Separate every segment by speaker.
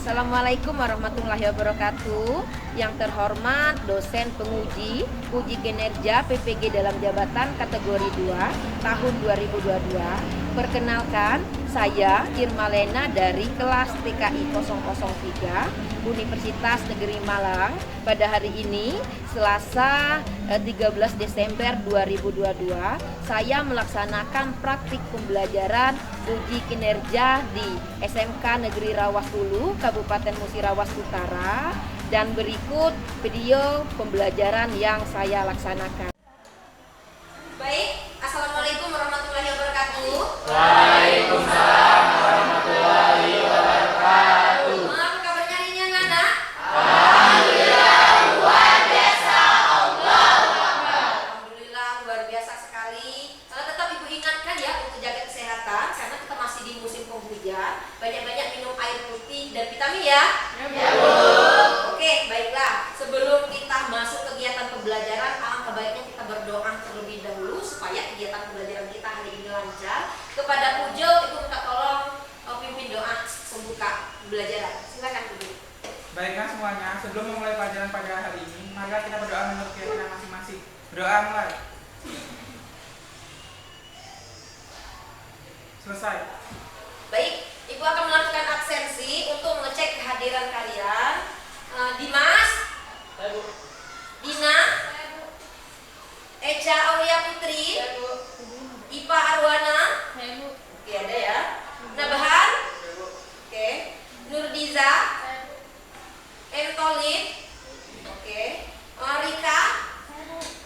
Speaker 1: Assalamualaikum warahmatullahi wabarakatuh. Yang terhormat dosen penguji uji kinerja PPG dalam jabatan kategori 2 tahun 2022. Perkenalkan, saya Irma Lena dari kelas TKI 003 Universitas Negeri Malang. Pada hari ini Selasa 13 Desember 2022, saya melaksanakan praktik pembelajaran uji kinerja di SMK Negeri Rawas Hulu, Kabupaten Musirawas Utara, dan berikut video pembelajaran yang saya laksanakan.
Speaker 2: Baik, Assalamualaikum warahmatullahi wabarakatuh.
Speaker 3: Waalaikumsalam warahmatullahi wabarakatuh.
Speaker 2: Apa kabarnya hari ini anak-anak?
Speaker 3: Alhamdulillah luar biasa.
Speaker 2: Alhamdulillah luar biasa sekali. Tetap Ibu ingatkan ya untuk jaga kesehatan karena kita masih di musim penghujan. Banyak-banyak minum air putih dan vitamin ya.
Speaker 3: Ya, Bu.
Speaker 2: Oke, baiklah. Sebelum kita masuk kegiatan pembelajaran, alangkah baiknya kita berdoa terlebih dahulu supaya kegiatan pembelajaran kita hari ini lancar. Kepada Pujo, Ibu minta tolong pimpin doa pembuka pembelajaran. Silakan Ibu.
Speaker 4: Baiklah semuanya, sebelum memulai pelajaran pada hari ini, mari kita berdoa menurut keyakinan masing-masing. Berdoa mulai. Selesai.
Speaker 2: Baik, Ibu akan melakukan absensi untuk mengecek kehadiran kalian. Dimas, Dina, Eca Aulia Putri, Ipa Arwana, oke ada ya. Nabahan, oke. Nurdiza, Entolin, oke. Rika,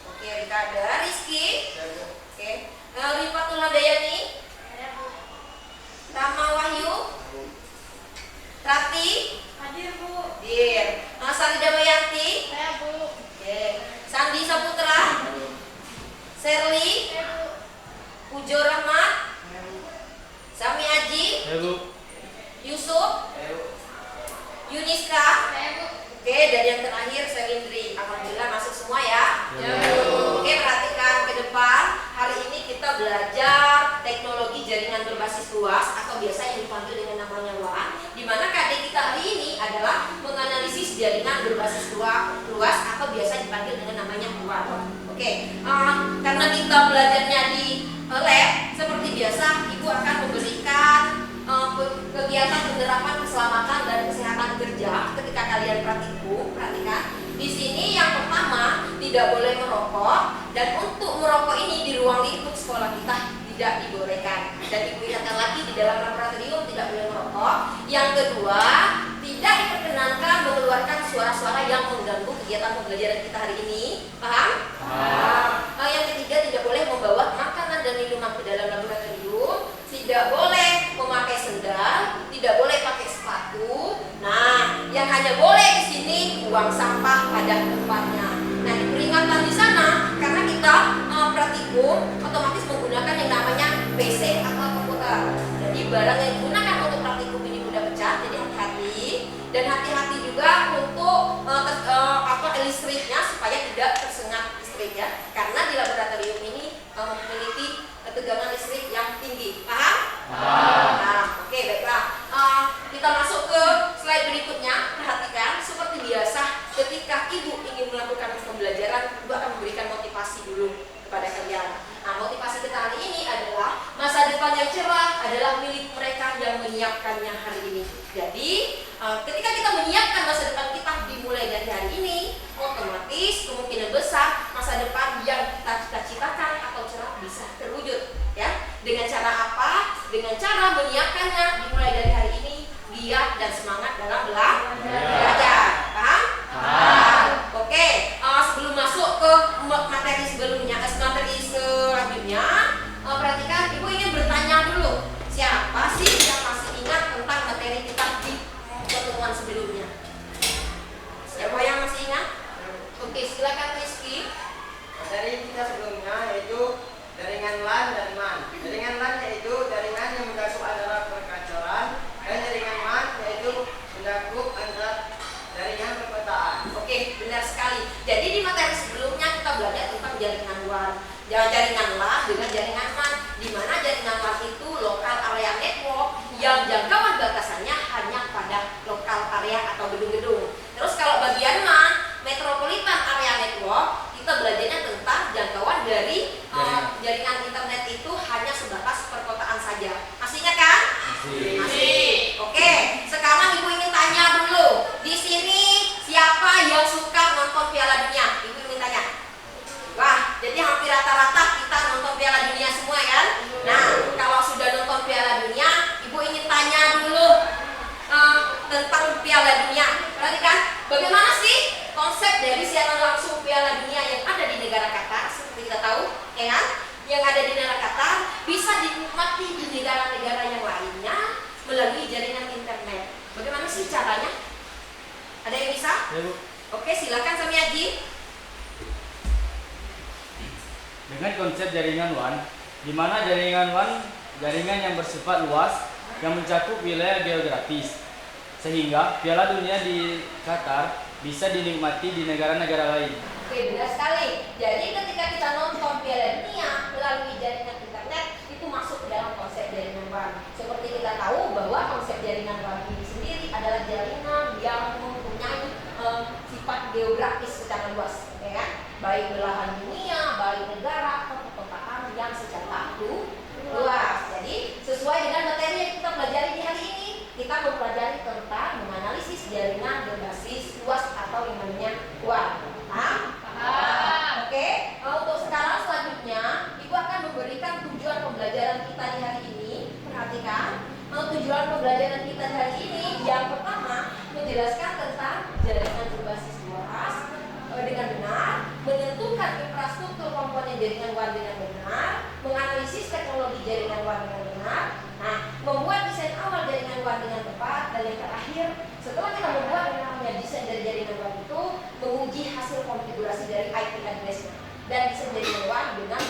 Speaker 2: oke Rika ada. Rizky, oke. Rifatul Hadayani, Rama Wahyu, Rati,
Speaker 5: Hadir Bu.
Speaker 2: Dir, Sari Damayanti,
Speaker 5: Saya Bu.
Speaker 2: oke. Sandi Saputra, Serli, Pujo Rahmat, Sami Aji, Yusuf, Yuniska,
Speaker 5: Saya Bu.
Speaker 2: oke, dan yang terakhir Selindri. Alhamdulillah masuk semua ya.
Speaker 3: Ya.
Speaker 2: Oke, perhatikan ke depan. Hari ini kita belajar teknologi jaringan berbasis luas atau biasa yang dipanggil dengan namanya WAN. Di mana KD kita hari ini adalah menganalisis jaringan berbasis luas atau biasa dipanggil dengan namanya WAN. Oke, karena kita belajarnya di lab, seperti biasa Ibu akan memberikan kegiatan penerapan keselamatan dan kesehatan kerja ketika kalian praktikum. Perhatikan, di sini yang pertama tidak boleh merokok, dan untuk merokok ini di ruang lingkup sekolah kita tidak dibolehkan. Dan Ibu ingatkan lagi di dalam laboratorium tidak boleh merokok. Yang kedua, tidak diperkenankan mengeluarkan suara-suara yang mengganggu kegiatan pembelajaran kita hari ini. Paham? Yang ketiga, tidak boleh membawa makanan dan minuman ke dalam laboratorium. Tidak boleh memakai sendal, tidak boleh pakai sepatu. Nah, yang hanya boleh di sini buang sampah pada tempatnya. Nah, diperingatkan di sana karena kita praktikum otomatis menggunakan yang namanya PC atau komputer. Jadi barang yang digunakan untuk praktikum ini mudah pecah, jadi hati-hati. Dan hati-hati juga untuk listriknya supaya tidak tersengat listrik ya. Karena di laboratorium ini memiliki tegangan listrik yang tinggi. Paham? Nah, oke, baiklah. Kita masuk ke slide berikutnya. Perhatikan, seperti biasa ketika Ibu ingin melakukan pembelajaran, Ibu akan memberikan motivasi dulu kepada kalian. Nah, motivasi kita hari ini adalah masa depan yang cerah adalah milik mereka yang menyiapkannya hari ini. Jadi, ketika kita menyiapkan masa depan kita dimulai dari hari ini, otomatis kemungkinan besar masa depan yang kita cita-citakan atau cerah bisa terwujud. Ya, dengan cara apa? Dengan cara menyiapkannya dimulai dari hari ini, giat dan semangat dalam belajar. Paham? Oke. Sebelum masuk ke materi selanjutnya, perhatikan, Ibu ingin bertanya dulu, siapa sih yang masih ingat tentang materi kita di pertemuan sebelumnya? Siapa yang masih ingat? Oke, silakan Rizky.
Speaker 6: Materi kita sebelumnya yaitu jaringan LAN dan MAN. Jaringan LAN yaitu jaringan yang mencakup adalah perkantoran, dan jaringan MAN yaitu mencakup
Speaker 2: Masih. Oke, sekarang Ibu ingin tanya dulu. Di sini siapa yang suka nonton Piala Dunia? Ibu ingin tanya. Wah, jadi hampir rata-rata kita nonton Piala Dunia semua kan? Nah, kalau sudah nonton Piala Dunia, Ibu ingin tanya dulu tentang Piala Dunia. Perhatikan, bagaimana sih konsep dari siaran langsung Piala Dunia yang ada di negara Qatar? Seperti kita tahu, ya kan? Yang ada di negara Qatar bisa dinikmati di negara-negara yang lainnya melalui jaringan internet. Bagaimana sih caranya? Ada yang bisa?
Speaker 5: Ya, Bu.
Speaker 2: Oke, silakan Samiaji.
Speaker 5: Dengan konsep jaringan WAN, di mana jaringan WAN jaringan yang bersifat luas yang mencakup wilayah geografis, sehingga Piala Dunia di Qatar bisa dinikmati di negara-negara lain.
Speaker 2: Oke, benar sekali. Jadi ketika kita nonton Piala Dunia melalui jaringan internet, itu masuk ke dalam konsep jaringan WAN. Seperti kita tahu bahwa konsep jaringan WAN ini sendiri adalah jaringan yang mempunyai sifat geografis secara luas, ya kan? Baik belahan dunia, baik negara atau perkotaan yang secara luas. Jadi sesuai dengan materi yang kita pelajari di hari ini, kita mempelajari tentang menganalisis jaringan berbasis luas atau yang namanya WAN. Paham? Oke. Untuk sekarang selanjutnya, Ibu akan memberikan tujuan pembelajaran kita di hari ini. Perhatikan, tujuan pembelajaran kita di hari ini yang pertama menjelaskan tentang jaringan berbasis luas dengan benar, menentukan infrastruktur komponen jaringan WAN dengan benar, menganalisis teknologi jaringan WAN dengan benar, nah, membuat desain awal jaringan WAN dengan tepat, dan yang terakhir, setelah kita membuat yang namanya desain dari jaringan WAN itu, menguji hasil konfigurasi dari IP address-nya dan desain jaringan WAN dengan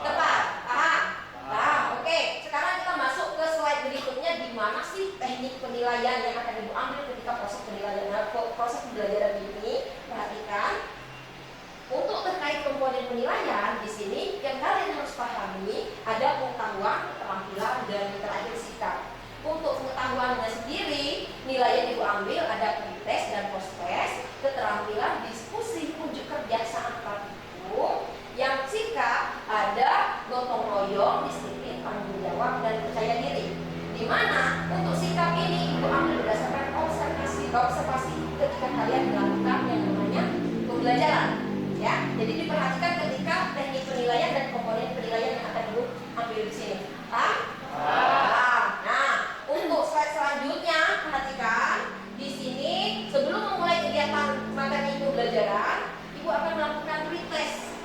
Speaker 2: tepat. Paham? Nah, oke. Sekarang kita masuk ke slide berikutnya, di mana sih teknik penilaian yang akan Ibu ambil ketika proses penilaian, proses pembelajaran ini. Perhatikan, untuk terkait komponen penilaian di sini yang kalian harus pahami ada pengetahuan, keterampilan, dan terakhir sikap. Untuk pengetahuannya sendiri, nilai yang Ibu ambil ada pretest dan posttest, keterampilan, diskusi, unjuk kerja saat praktikum. Yang sikap ada gotong royong, disiplin, tanggung jawab, dan percaya diri. Di mana untuk sikap ini Ibu ambil berdasarkan observasi ketika kalian melakukan yang namanya pembelajaran. Ya, jadi diperhatikan ketika teknik penilaian dan komponen penilaian yang akan Ibu ambil di sini. Paham? Nah, untuk slide selanjutnya perhatikan di sini sebelum memulai kegiatan materi pembelajaran, Ibu akan melakukan pretest.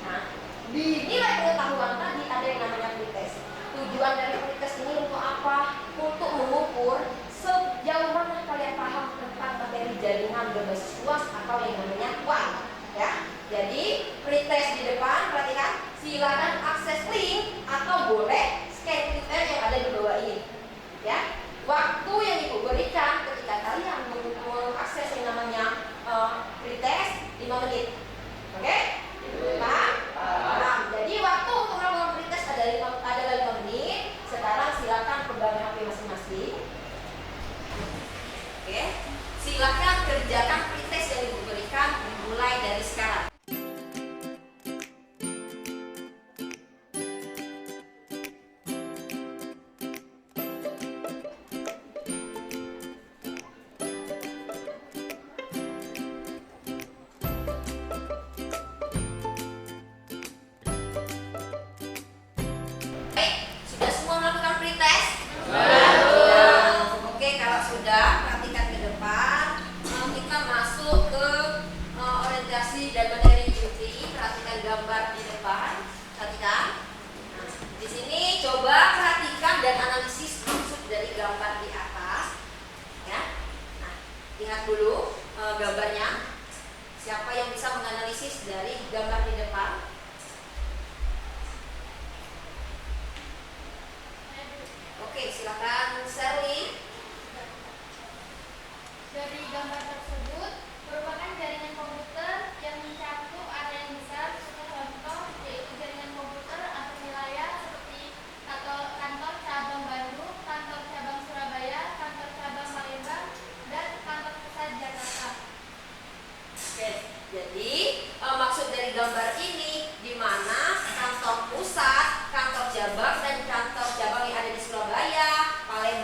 Speaker 2: Nah, di nilai pengetahuan tadi ada yang namanya pretest. Tujuan dari pretest ini untuk apa? Untuk mengukur sejauh mana kalian paham tentang materi jaringan berbasis luas atau yang namanya WAN. Ya, jadi pretest di depan, perhatikan, silakan akses link atau boleh scan QR yang ada di bawah ini. Ya, waktu yang Ibu berikan ketika kalian mengakses yang namanya pretest 5 menit. Oke? Paham? Jadi waktu untuk melakukan pretest adalah 5 menit. Sekarang silakan pegang HP masing-masing. Oke? Silakan kerjakan pretest yang Ibu berikan dimulai dari sekarang. Sudah semua melakukan pretest? Oke, kalau sudah, perhatikan ke depan. Kita masuk ke orientasi dan materi inti. Perhatikan gambar di depan. Perhatikan. Nah, di sini coba perhatikan dan analisis maksud dari gambar di atas. Ya. Nah, lihat dulu gambarnya. Siapa yang bisa menganalisis dari gambar di depan? Oke, silakan Sherly.
Speaker 7: Dari gambar tersebut merupakan jaringan komputer yang mencakup area yang besar. Contoh yaitu jaringan komputer atau wilayah seperti kantor cabang Bandung, kantor cabang Surabaya, kantor cabang Palembang, dan kantor pusat Jakarta.
Speaker 2: Oke, jadi maksud dari gambar ini di mana kantor pusat, kantor cabang, dan kantor cabang yang ada di Surabaya, Palembang,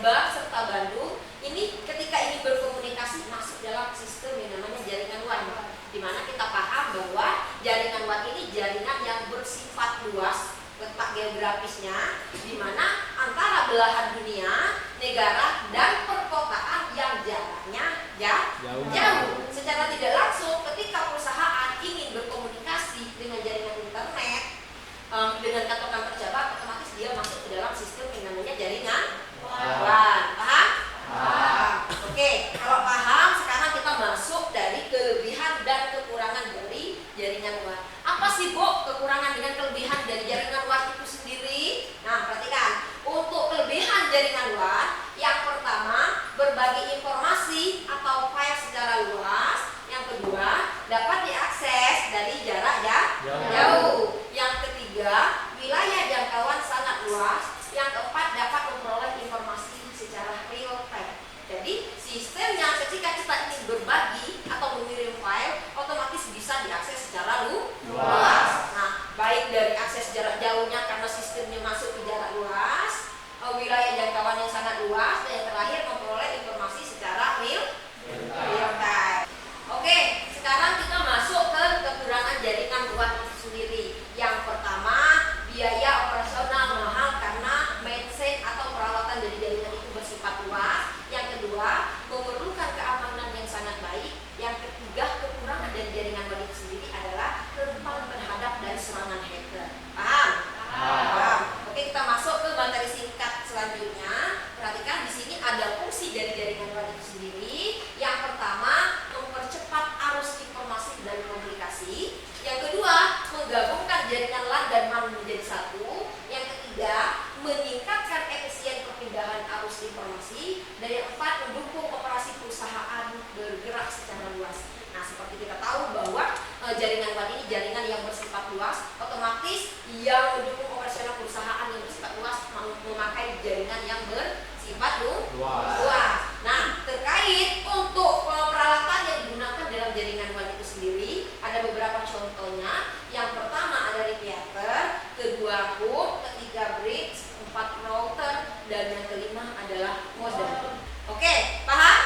Speaker 2: informasi. Dan yang keempat, mendukung operasi perusahaan bergerak secara luas. Nah, seperti kita tahu bahwa jaringan WAN ini jaringan yang bersifat luas, otomatis yang mendukung operasional perusahaan yang bersifat luas memakai jaringan yang bersifat luas. Nah, terkait untuk peralatan yang digunakan dalam jaringan WAN itu sendiri, ada beberapa contohnya. Yang pertama ada repeater, kedua hub, ketiga bridge, 4 router, dan yang kelima adalah modem. Oke, paham?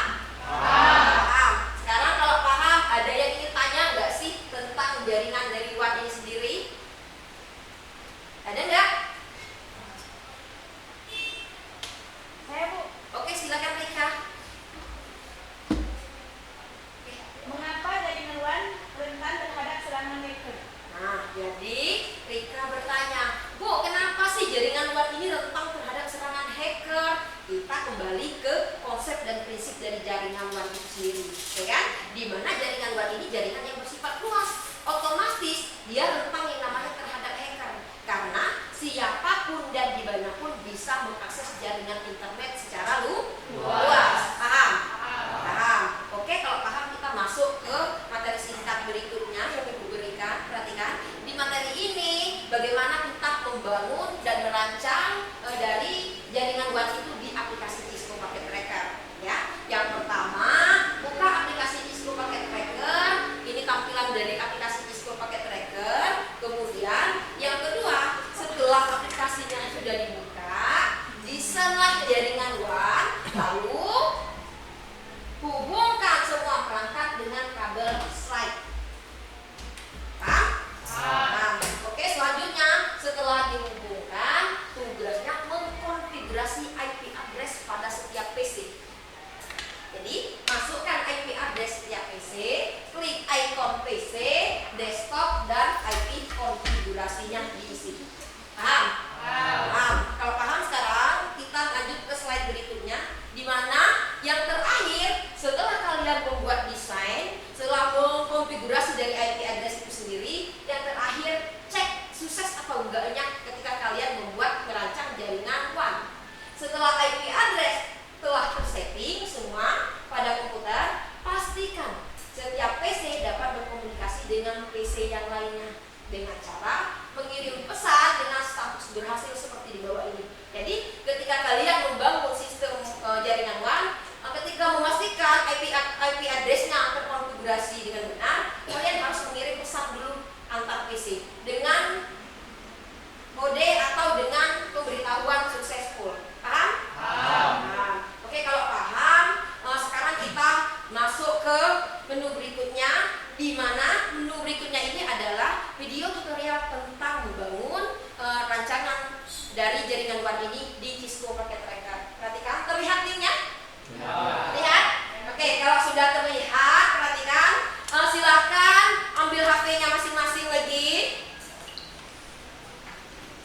Speaker 2: Paham. Sekarang kalau paham, ada yang ingin tanya nggak sih tentang jaringan dari WAN ini sendiri? Ada nggak?
Speaker 7: Saya Bu,
Speaker 2: Oke, silakan Rika.
Speaker 7: mengapa jaringan WAN rentan terhadap serangan hacker?
Speaker 2: Nah, jadi Rika bertanya, Bu, kenapa sih jaringan WAN ini rentan terhadap serangan hacker? Kita kembali ke konsep dan prinsip dari jaringan WAN itu sendiri, ya kan? Di mana jaringan WAN ini jaringan yang bersifat luas, otomatis dia rentan yang namanya terhadap hacker, karena siapapun dan dimanapun bisa mengakses jaringan internet secara luas. Paham? Paham. Oke, kalau paham kita masuk ke materi singkat berikutnya yang Ibu berikan. Perhatikan, di materi ini bagaimana kita membangun dan merancang dari jaringan WAN itu di aplikasi Cisco Packet Tracker. Ya, yang pertama buka aplikasi Cisco Packet Tracker. Ini tampilan dari aplikasi Cisco Packet Tracker. Kemudian yang kedua, setelah aplikasinya sudah dibuka, desainlah jaringan WAN, lalu hubungkan semua perangkat dengan kabel slide. Paham? Paham. Oke, selanjutnya setelah dihubungkan, tugasnya mengkonfigurasi IP address pada setiap PC. Jadi, masukkan IP address setiap PC, klik icon PC, desktop, dan IP konfigurasinya diisi. Paham? Paham. Kalau paham sekarang, kita lanjut ke slide berikutnya, di mana yang terakhir setelah kalian membuat desain, setelah mengkonfigurasi dari IP address itu sendiri, yang terakhir cek sukses apa enggaknya ketika kalian membuat merancang jaringan WAN. Setelah IP address telah tersetting semua pada komputer, pastikan setiap PC dapat berkomunikasi dengan PC yang lainnya dengan cara mengirim pesan dengan status berhasil seperti di bawah ini. Jadi ketika kalian membangun sistem jaringan WAN, ketika memastikan IP address-nya terkonfigurasi dengan benar, kalian harus mengirim pesan dulu antar PC dengan kode atau dengan pemberitahuan successful. Paham? Paham. Oke, kalau paham, sekarang kita masuk ke menu berikutnya, di mana menu berikutnya ini adalah video tutorial tentang membangun rancangan dari jaringan WAN ini di Cisco Packet Tracker. Perhatikan, terlihat linknya? Lihat? Oke, kalau sudah terlihat, perhatikan. Silakan ambil HP-nya masing-masing lagi.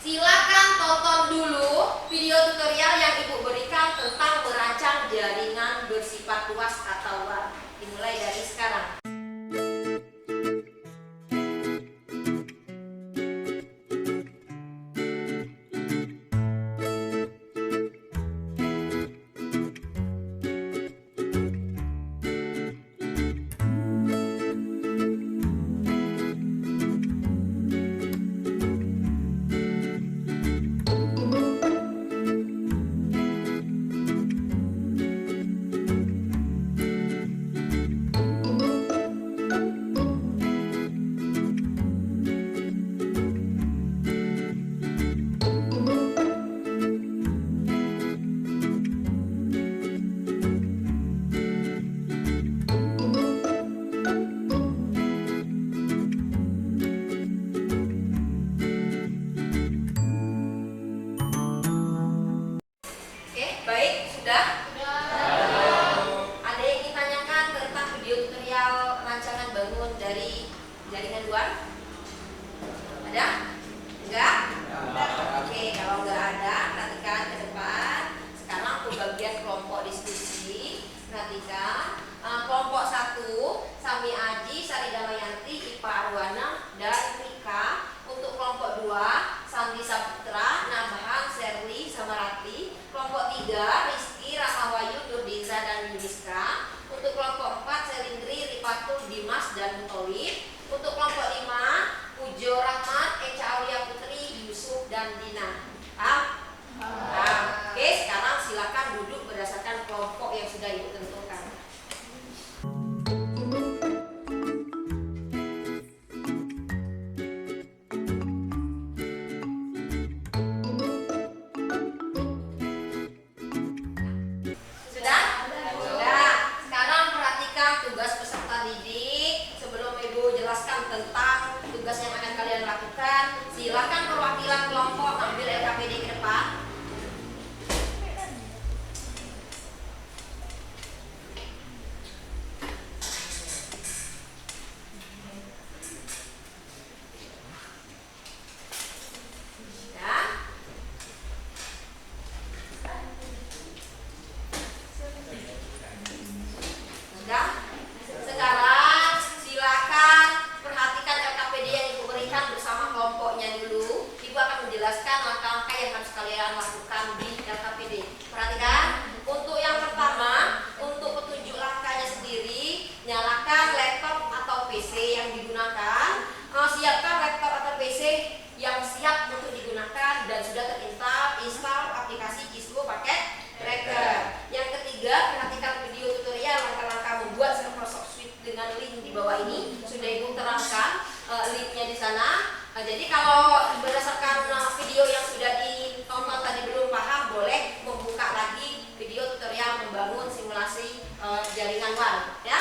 Speaker 2: Silakan tonton dulu video tutorial yang Ibu berikan tentang merancang jaringan bersifat luas atau WAN. Dimulai dari sekarang. Sandi Saputra, Nabahan, Serli, Samarati. Kelompok 3, Rizky, sudah ibu tentukan. Sudah? Sudah. Sekarang perhatikan tugas peserta didik. Sebelum ibu jelaskan tentang tugas yang akan kalian lakukan, silakan perwakilan kelompok ambil LKPD ke depan. Ya. Sudah? Sekarang silakan perhatikan LKPD yang ibu berikan bersama kelompoknya dulu. Ibu akan menjelaskan langkah-langkah yang harus kalian lakukan di LKPD. Perhatikan. Untuk yang pertama, untuk petunjuk langkahnya sendiri, nyalakan laptop atau PC yang digunakan. Siapkan laptop atau PC yang siap untuk digunakan dan sudah terinstall aplikasi Kislu paket tracker. Yang ketiga, perhatikan video tutorial langkah-langkah membuat Microsoft Suite dengan link di bawah ini. Sudah ibu terangkan linknya di sana. Jadi kalau berdasarkan video yang sudah ditonton tadi belum paham, boleh membuka lagi video tutorial membangun simulasi jaringan WAN. Ya.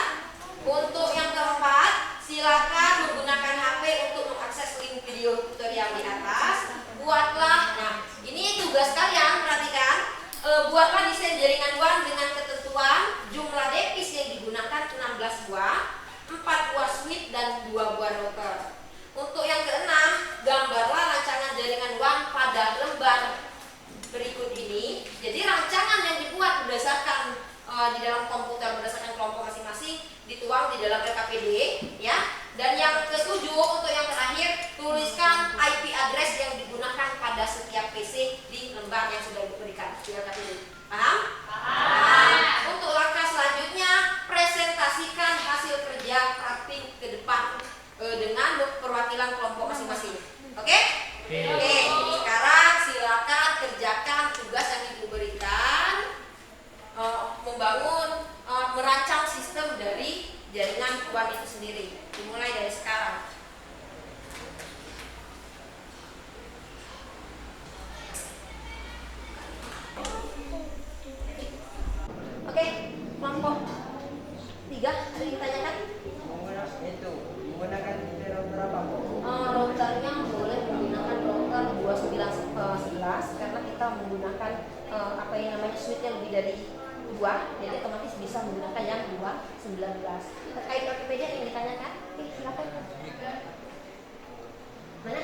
Speaker 2: Untuk yang keempat, silakan menggunakan HP untuk mengakses link video tutorial di atas. Buatlah, nah ini tugas kalian, perhatikan. Buatlah desain jaringan WAN dengan ketentuan jumlah device yang digunakan 16 buah, 4 buah switch dan 2 buah router. Untuk yang keenam, gambarlah rancangan jaringan WAN pada lembar berikut ini. Jadi rancangan yang dibuat berdasarkan di dalam komputer berdasarkan kelompok masing-masing dituang di dalam LKPD, ya. Dan yang ketujuh, untuk yang terakhir, tuliskan IP address yang digunakan pada setiap PC di lembar yang sudah diberikan di LKPD. Paham? Paham. Untuk langkah selanjutnya, presentasikan hasil kerja praktik ke depan dengan perwakilan kelompok masing-masing. Oke? Oke. Sekarang silakan kerjakan tugas yang ibu berikan, membangun, merancang sistem dari jaringan WAN itu sendiri. Dimulai dari sekarang. Oke, kelompok 3 ada yang ditanyakan?
Speaker 6: Menggunakan router apa, Bu?
Speaker 2: Routernya boleh menggunakan router 2911 karena kita menggunakan apa yang namanya switch yang lebih dari 2, jadi otomatis bisa menggunakan yang 219. Terkait LKPD yang ditanyakan? Oke, silakan. Mana?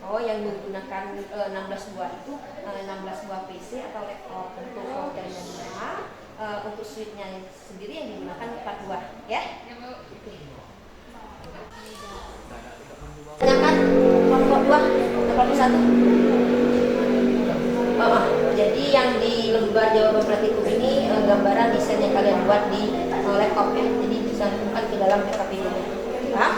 Speaker 2: Oh, yang menggunakan 16 buah itu 16 buah PC atau laptop. Untuk routernya 2, untuk switchnya sendiri yang digunakan 4 buah, ya? Tanyakan kelompok 2, kelompok 1. Jadi yang di lembar jawaban praktikum ini gambaran desain yang kalian buat di laptop, ya. Jadi bisa dimasukkan ke dalam LKPD-nya. Paham?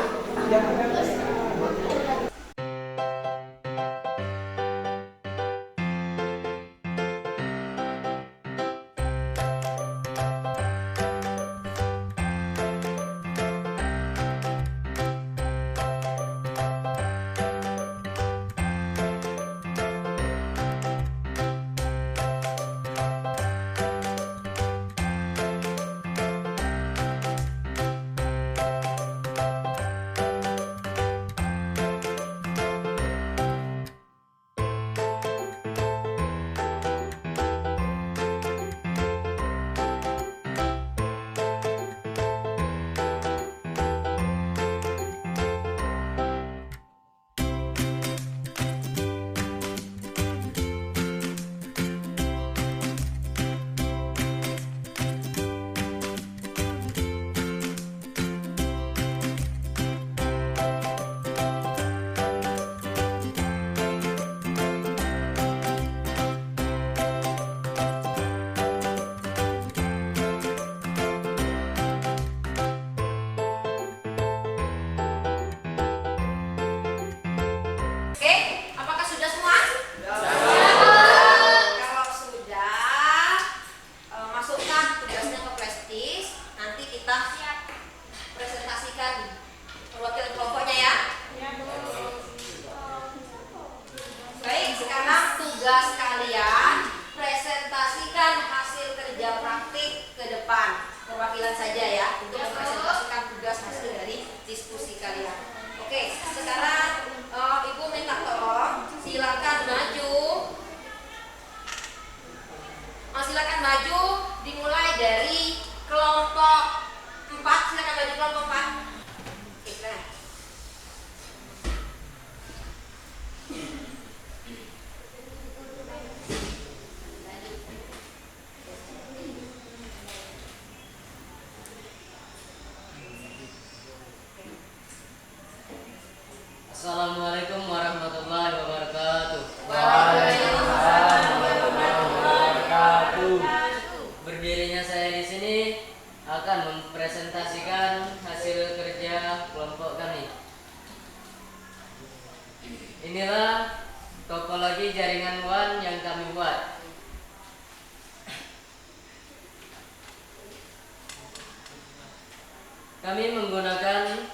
Speaker 8: Kami menggunakan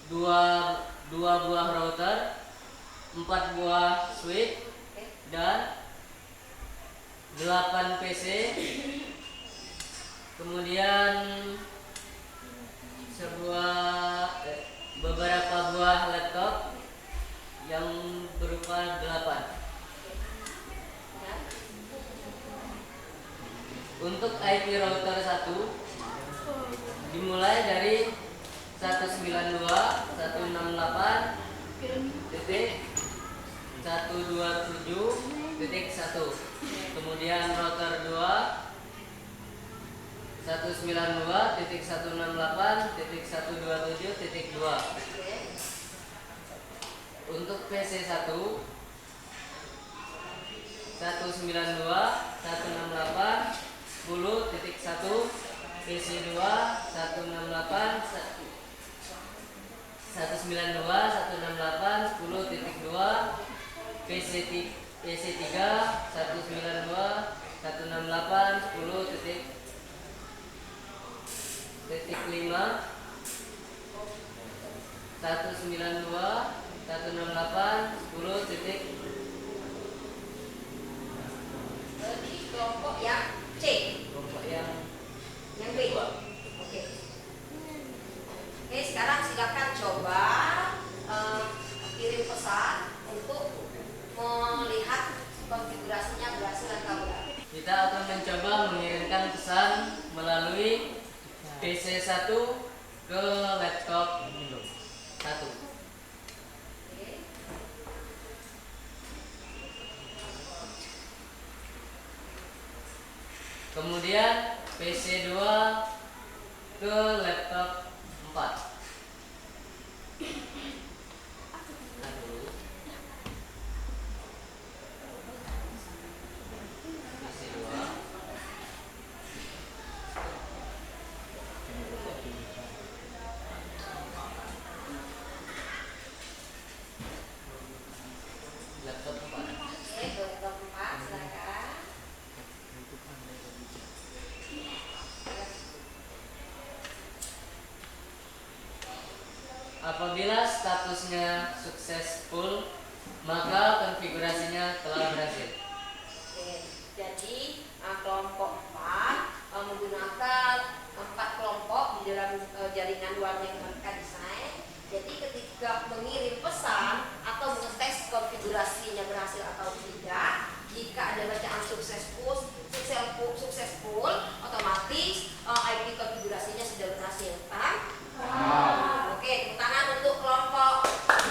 Speaker 8: dua buah router, 4 buah switch, dan 8 PC, kemudian beberapa buah laptop yang berupa 8. Untuk IP router 1 dimulai dari 192.168.127.1, kemudian router 2 192.168.127.2. Untuk PC 1 192.168.10.1, PC 2 192.168.10.2, PC 3 192.168.10.5, 192.168.10.
Speaker 2: Berarti kelompok yang C,
Speaker 8: Kelompok yang
Speaker 2: yang B. Oke. Oke, sekarang silakan coba kirim pesan untuk melihat konfigurasinya berhasil atau enggak.
Speaker 8: kita akan mencoba mengirimkan pesan melalui PC 1 ke laptop 1. Kemudian PC 2 ke laptop 4. Laptop 4.
Speaker 2: Oke, laptop 4 silakan.
Speaker 8: Apabila statusnya successful, maka konfigurasinya telah berhasil.
Speaker 2: Oke, jadi kelompok 4 menggunakan 4 kelompok di dalam jaringan WAN yang mereka desain. Jadi ketika mengirim pesan atau mengetes konfigurasinya berhasil atau tidak, jika ada bacaan successful, otomatis IP konfigurasinya sudah berhasil, kan? Oke, tepuk tangan untuk kelompok 4.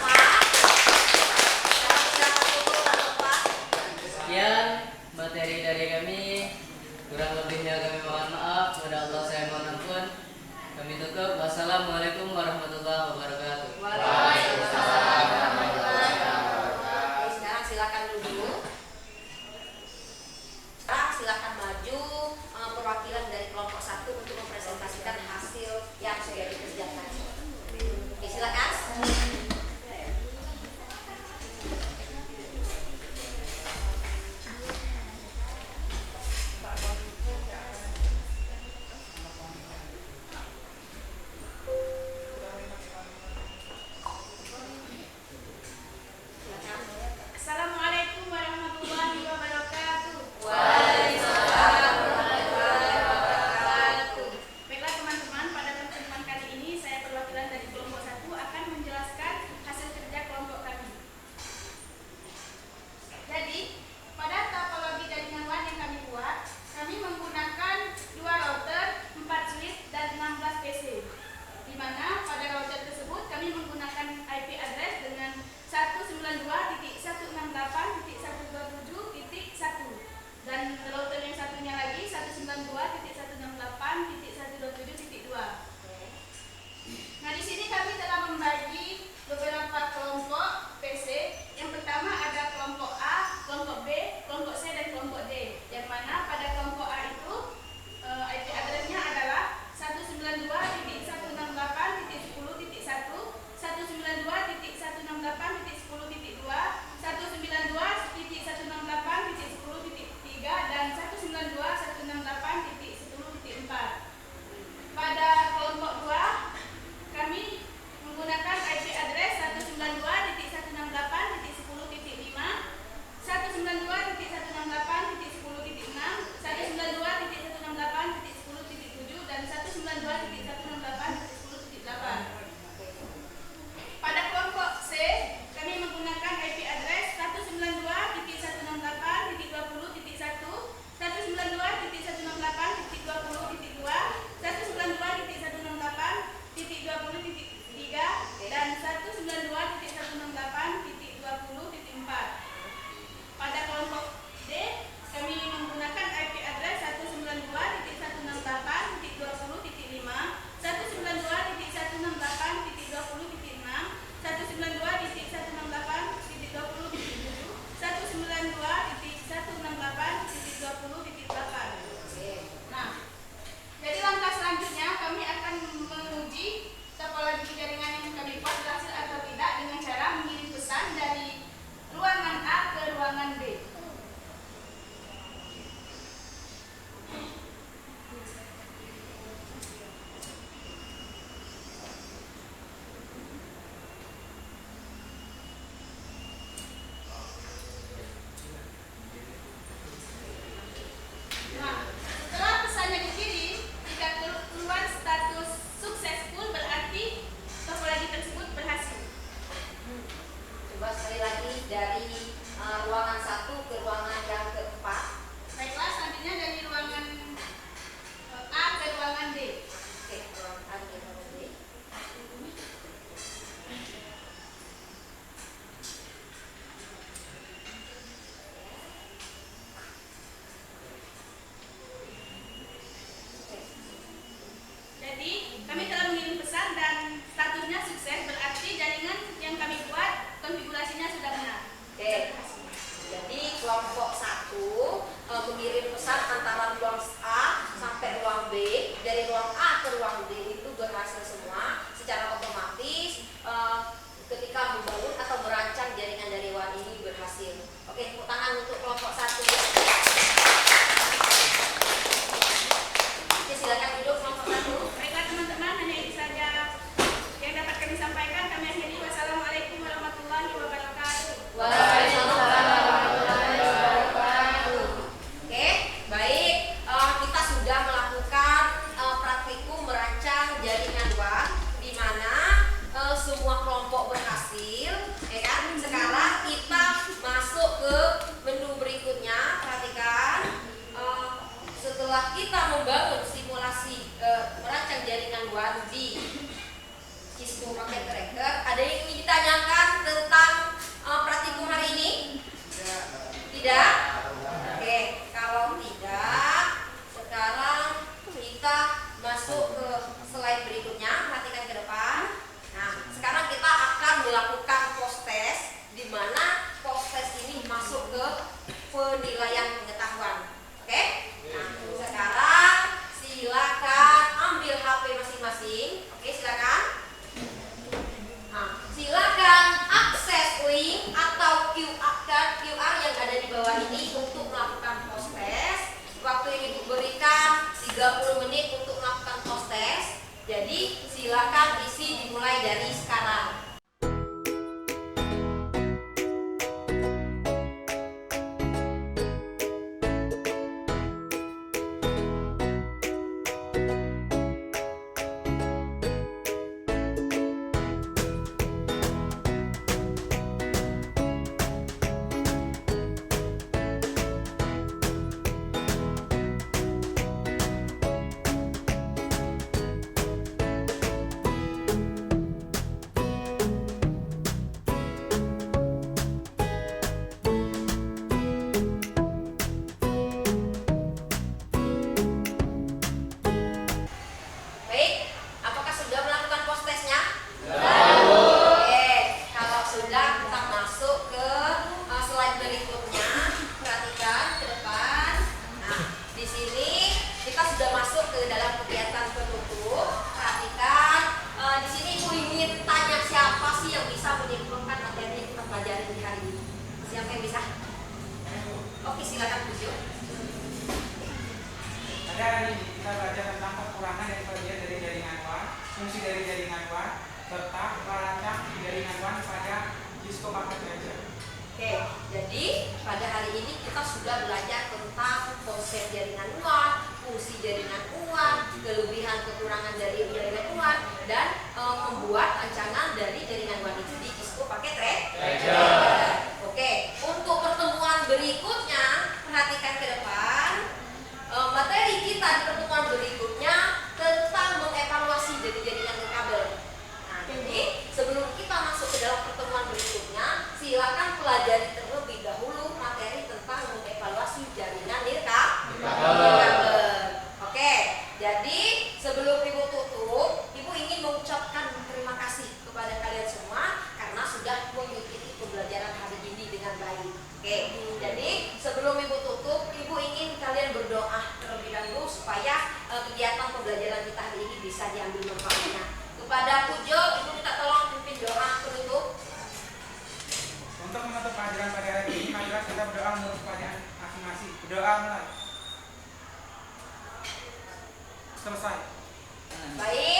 Speaker 8: Sekian materi dari kami. Kurang lebihnya kami mohon maaf. Kepada Allah saya mohon ampun. Kami tutup. Wassalamualaikum warahmatullahi wabarakatuh.
Speaker 2: Waalaikumsalam warahmatullahi wabarakatuh. Oke, sekarang silakan duduk. Sekarang silakan maju perwakilan dari kelompok 1 untuk mempresentasikan hasil yang sudah dikerjakan. Oke, silakan.
Speaker 7: Assalamualaikum warahmatullahi wabarakatuh.
Speaker 2: Waalaikumsalam warahmatullahi wabarakatuh.
Speaker 4: Pada hari ini kita belajar tentang kekurangan dan kelebihan dari jaringan WAN, fungsi dari jaringan WAN, serta merancang jaringan WAN pada Cisco Packet Tracer.
Speaker 2: Oke, jadi pada hari ini kita sudah belajar tentang konsep jaringan WAN, fungsi jaringan WAN, kelebihan kekurangan dari jaringan WAN, dan membuat rancangan dari jaringan WAN itu di Cisco Packet Tracer. Oke, untuk pertemuan berikutnya perhatikan ke depan. Materi kita di pertemuan berikutnya tentang mengevaluasi dari jaringan kabel. Nah, jadi sebelum kita masuk ke dalam pertemuan berikutnya, silakan pelajari terlebih dahulu materi tentang mengevaluasi jaringan nirkabel. Oke, jadi sebelum Ibu tutup, Ibu ingin mengucapkan terima kasih kepada kalian semua karena sudah mengikuti pembelajaran hari ini dengan baik. Oke, jadi sebelum Ibu tutup, Ibu ingin kalian berdoa terlebih dahulu supaya kegiatan pembelajaran kita hari ini bisa diambil manfaatnya. Kepada Pujo, Ibu minta tolong pimpin doa penutup.
Speaker 4: Untuk menutup pelajaran pada hari ini, marilah kita berdoa menurut keadaan masing-masing. Berdoa mulai. Selesai.
Speaker 2: Baik.